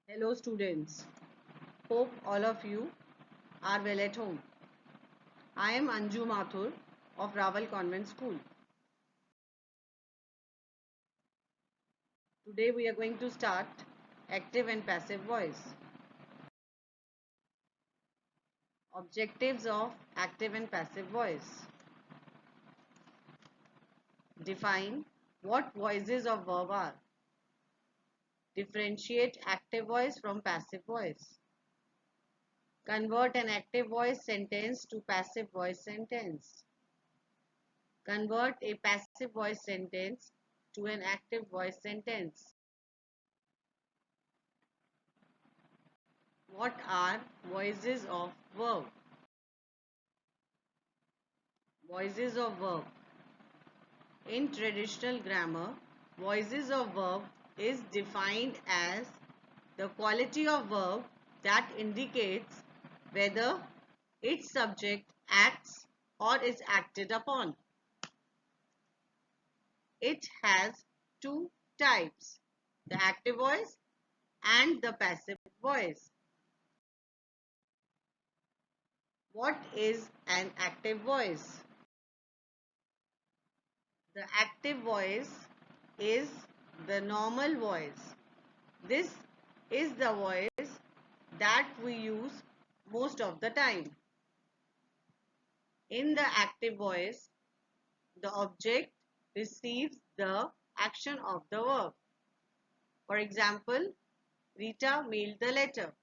Hello students, hope all of you are well at home. I am Anju Mathur of Raval Convent School. Today we are going to start active and passive voice. Objectives of active and passive voice. Define what voices of verb are. Differentiate active voice from passive voice. Convert an active voice sentence to passive voice sentence. Convert a passive voice sentence to an active voice sentence. What are voices of verb? Voices of verb. In traditional grammar, voices of verb is defined as the quality of verb that indicates whether its subject acts or is acted upon. It has two types, the active voice and the passive voice. What is an active voice? The active voice is the normal voice. This is the voice that we use most of the time. In the active voice, the object receives the action of the verb. For example, Rita mailed the letter.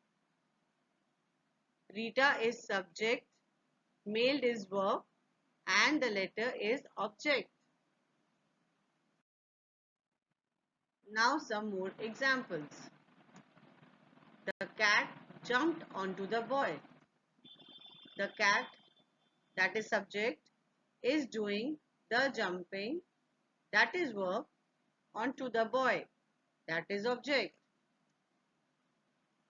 Rita is subject, mailed is verb, and the letter is object. Now some more examples. The cat jumped onto the boy. The cat, that is subject, is doing the jumping, that is verb, onto the boy, that is object.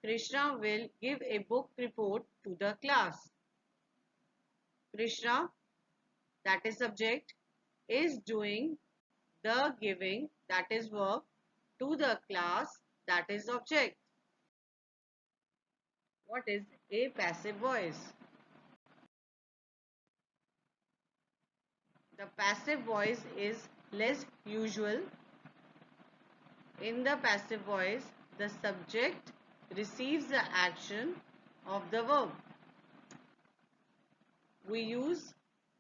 Krishna will give a book report to the class. Krishna, that is subject, is doing the giving, that is verb, to the class, that is object. What is a passive voice? The passive voice is less usual. In the passive voice, the subject receives the action of the verb. We use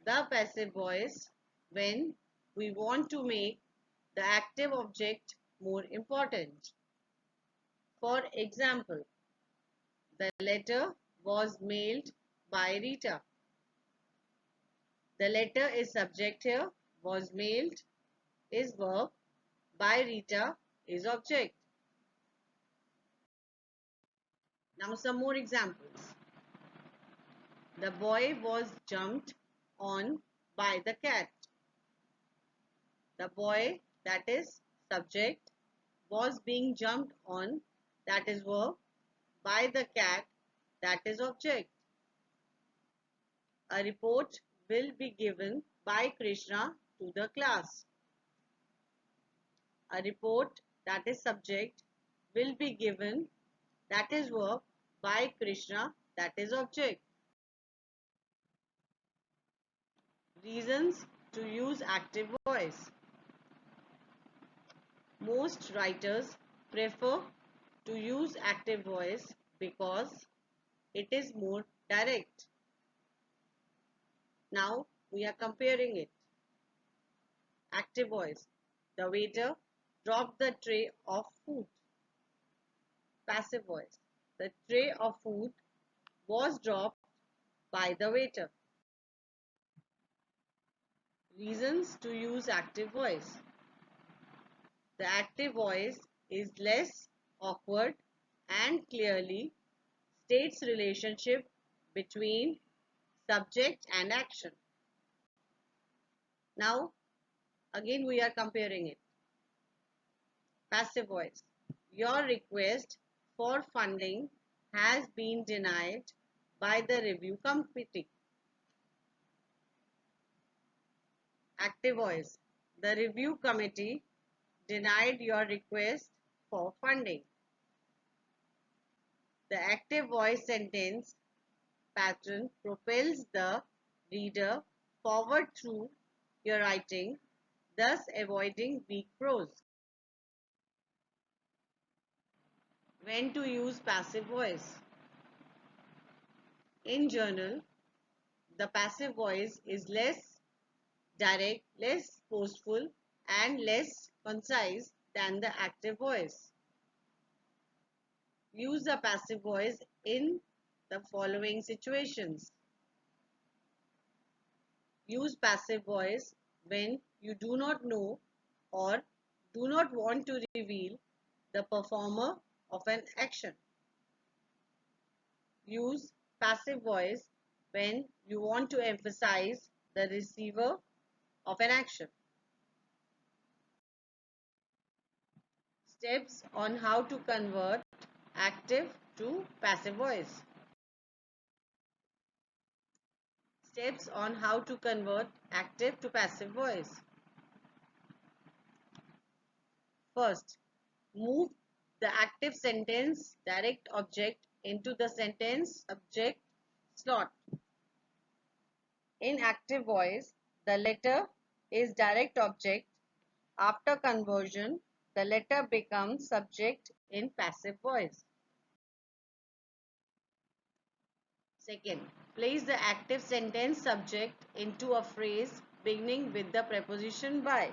the passive voice when we want to make the active object more important. For example, the letter was mailed by Rita. The letter is subject here, was mailed is verb, by Rita is object. Now some more examples. The boy was jumped on by the cat. The boy, that is subject, was being jumped on, that is verb, by the cat, that is object. A report will be given by Krishna to the class. A report, that is subject, will be given, that is verb, by Krishna, that is object. Reasons to use active voice. Most writers prefer to use active voice because it is more direct. Now we are comparing it. Active voice. The waiter dropped the tray of food. Passive voice. The tray of food was dropped by the waiter. Reasons to use active voice. The active voice is less awkward and clearly states relationship between subject and action. Now again we are comparing it. Passive voice. Your request for funding has been denied by the review committee. Active voice. The review committee denied your request for funding. The active voice sentence pattern propels the reader forward through your writing, thus avoiding weak prose. When to use passive voice? In journal, the passive voice is less direct, less forceful, and less concise than the active voice. Use the passive voice in the following situations. Use passive voice when you do not know or do not want to reveal the performer of an action. Use passive voice when you want to emphasize the receiver of an action. Steps on how to convert active to passive voice. Steps on how to convert active to passive voice. First, move the active sentence direct object into the sentence subject slot. In active voice, the letter is direct object. After conversion, the letter becomes subject in passive voice. Second, place the active sentence subject into a phrase beginning with the preposition by.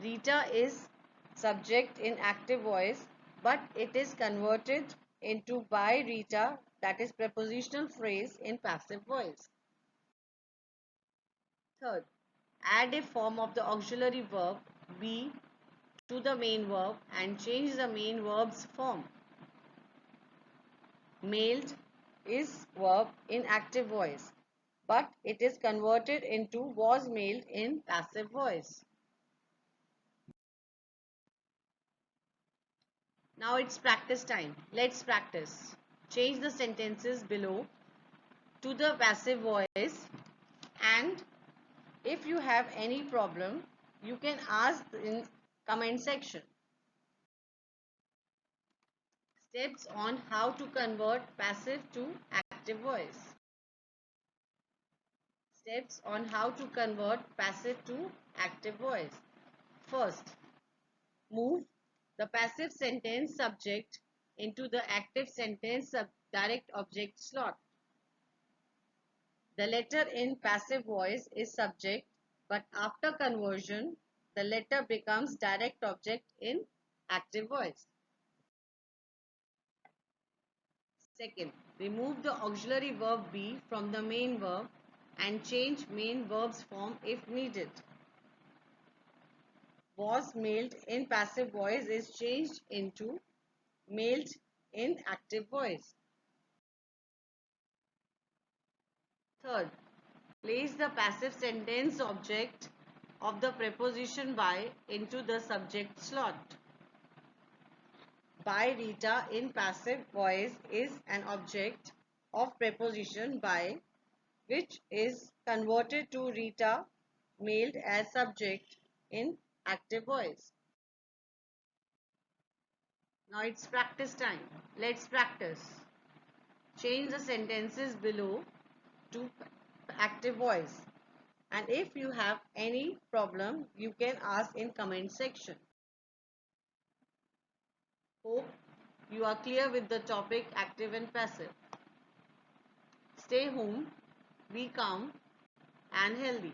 Rita is subject in active voice, but it is converted into by Rita, that is prepositional phrase in passive voice. Third, add a form of the auxiliary verb be to the main verb and change the main verb's form. Mailed is verb in active voice, but it is converted into was mailed in passive voice. Now it's practice time. Let's practice. Change the sentences below to the passive voice, and if you have any problem, you can ask in comment section. Steps on how to convert passive to active voice. Steps on how to convert passive to active voice. First, move the passive sentence subject into the active sentence direct object slot. The letter in passive voice is subject, but after conversion, the letter becomes direct object in active voice. Second, remove the auxiliary verb be from the main verb and change main verb's form if needed. Was mailed in passive voice is changed into mailed in active voice. Third, place the passive sentence object of the preposition by into the subject slot. By Rita in passive voice is an object of preposition by, which is converted to Rita mailed as subject in active voice. Now it's practice time. Let's practice. Change the sentences below to active voice, and if you have any problem, you can ask in comment section. Hope you are clear with the topic active and passive. Stay home, be calm and healthy.